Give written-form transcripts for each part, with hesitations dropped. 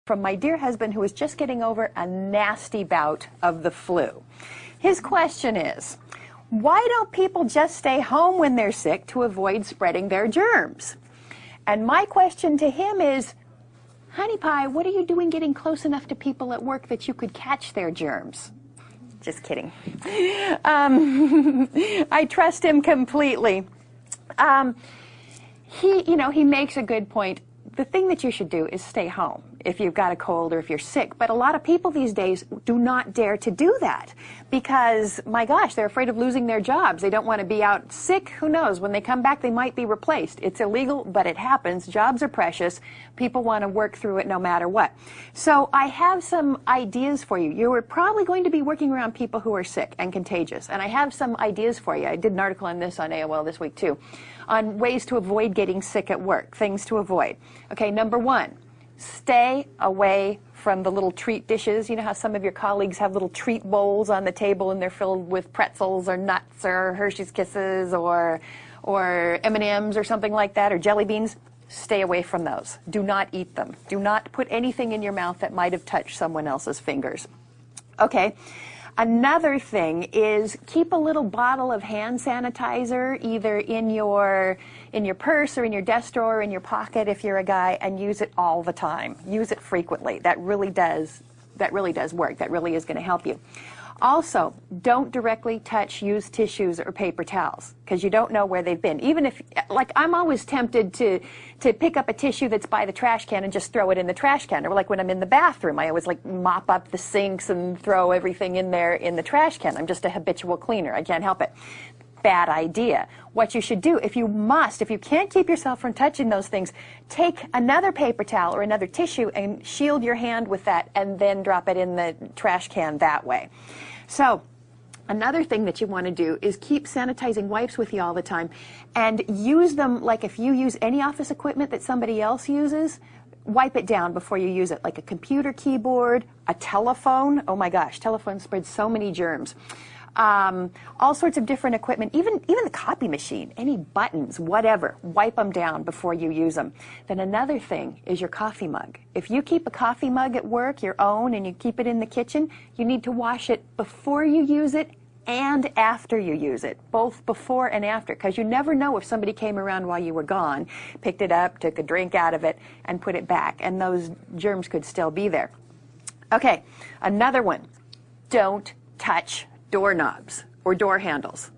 from my dear husband who is just getting over a nasty bout of the flu. His question is, why don't people just stay home when they're sick to avoid spreading their germs? And my question to him is, honey pie, what are you doing getting close enough to people at work that you could catch their germs? Just kidding. I trust him completely. He makes a good point. The thing that you should do is stay home if you've got a cold or if you're sick. But a lot of people these days do not dare to do that because, my gosh, they're afraid of losing their jobs. They don't want to be out sick. Who knows? When they come back, they might be replaced. It's illegal, but it happens. Jobs are precious. People want to work through it no matter what. So I have some ideas for you. You're probably going to be working around people who are sick and contagious. And I have some ideas for you. I did an article on this on AOL this week, too, on ways to avoid getting sick at work, things to avoid. Okay, number one, stay away from the little treat dishes. You know how some of your colleagues have little treat bowls on the table and they're filled with pretzels or nuts or Hershey's Kisses or M&Ms or something like that, or jelly beans? Stay away from those. Do not eat them. Do not put anything in your mouth that might have touched someone else's fingers. Okay. Another thing is keep a little bottle of hand sanitizer either in your purse or in your desk drawer or in your pocket if you're a guy, and use it all the time. Use it frequently. That really does work. That really is going to help you. Also, don't directly touch used tissues or paper towels because you don't know where they've been. Even if, like, I'm always tempted to pick up a tissue that's by the trash can and just throw it in the trash can. Or like when I'm in the bathroom, I always like mop up the sinks and throw everything in there in the trash can. I'm just a habitual cleaner. I can't help it. Bad idea. What you should do, if you can't keep yourself from touching those things, take another paper towel or another tissue and shield your hand with that and then drop it in the trash can that way. So another thing that you want to do is keep sanitizing wipes with you all the time and use them like if you use any office equipment that somebody else uses, wipe it down before you use it, like a computer keyboard, a telephone. Oh my gosh, telephones spread so many germs. All sorts of different equipment, even the copy machine, any buttons, whatever, wipe them down before you use them. Then another thing is your coffee mug. If you keep a coffee mug at work, your own, and you keep it in the kitchen, you need to wash it before you use it and after you use it, both before and after, because you never know if somebody came around while you were gone, picked it up, took a drink out of it, and put it back, and those germs could still be there. Okay, another one, don't touch doorknobs or door handles.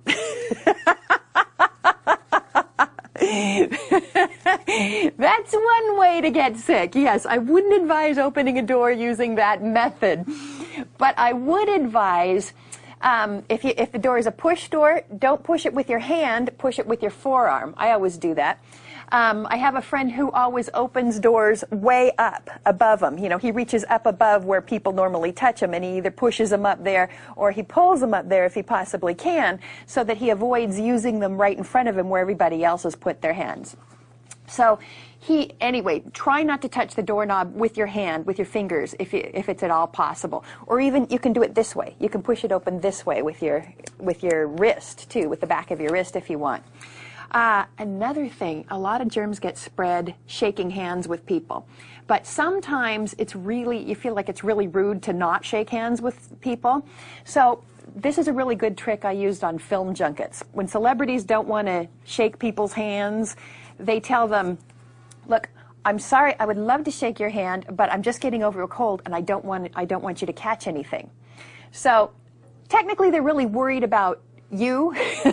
That's one way to get sick. Yes, I wouldn't advise opening a door using that method, but I would advise if the door is a push door, don't push it with your hand, push it with your forearm. I always do that. I have a friend who always opens doors way up above him. You know, he reaches up above where people normally touch them, and he either pushes them up there or he pulls them up there if he possibly can, so that he avoids using them right in front of him where everybody else has put their hands. So anyway, try not to touch the doorknob with your hand, with your fingers, if it's at all possible. Or even you can do it this way. You can push it open this way with your wrist too, with the back of your wrist if you want. Another thing, a lot of germs get spread shaking hands with people. But sometimes you feel like it's really rude to not shake hands with people. So this is a really good trick I used on film junkets. When celebrities don't want to shake people's hands, they tell them, look, I'm sorry, I would love to shake your hand, but I'm just getting over a cold and I don't want you to catch anything. So technically they're really worried about you,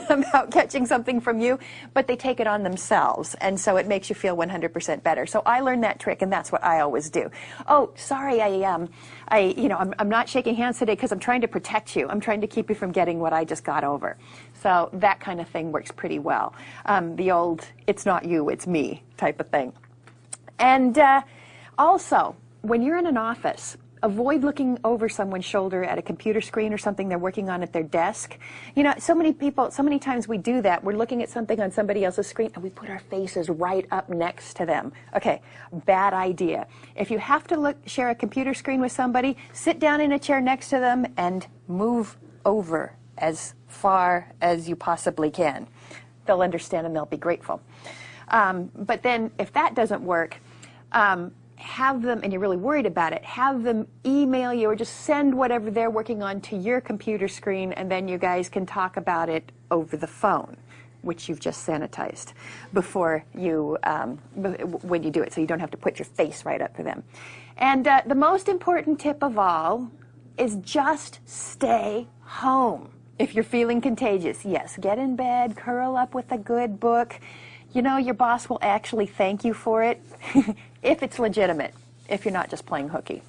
about catching something from you, but they take it on themselves, and so it makes you feel 100% better. So I learned that trick, and that's what I always do. Oh, sorry, I'm not shaking hands today because I'm trying to protect you. I'm trying to keep you from getting what I just got over. So that kind of thing works pretty well. The old, it's not you, it's me type of thing. And also, when you're in an office, avoid looking over someone's shoulder at a computer screen or something they're working on at their desk. You know, so many times we do that. We're looking at something on somebody else's screen and we put our faces right up next to them. Okay, bad idea. If you have to share a computer screen with somebody, sit down in a chair next to them and move over as far as you possibly can. They'll understand and they'll be grateful. But then if that doesn't work, have them, and you're really worried about it, have them email you or just send whatever they're working on to your computer screen, and then you guys can talk about it over the phone, which you've just sanitized before you, when you do it, so you don't have to put your face right up to them. And the most important tip of all is just stay home. If you're feeling contagious, yes, get in bed, curl up with a good book. You know, your boss will actually thank you for it if it's legitimate, if you're not just playing hooky.